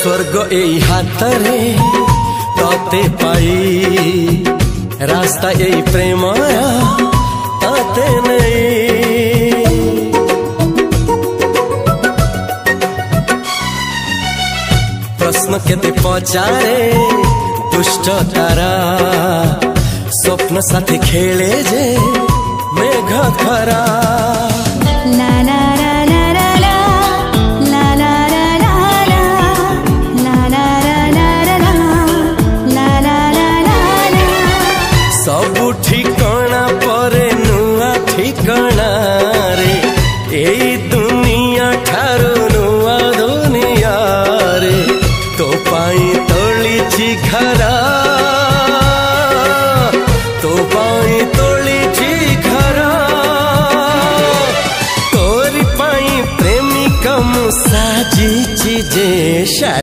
स्वर्ग एई हातरे तते पाई रास्ता एई प्रेमाया ताते नहीं। प्रश्न केते पचारे दुष्ट तारा स्वप्न साथी खेले जे मेघ खरा। ला ला ला ला ला ला ला ला ला ला ला ला ला ला। सबु ठिकाना परे नुआ ठिकाना रे एई दुनिया ठारू नुआ दुनिया रे। तो पाई तोलिछि घरा तो पाई तोलिछि घरा तोरी पाई प्रेमिका मु साजिछि जे।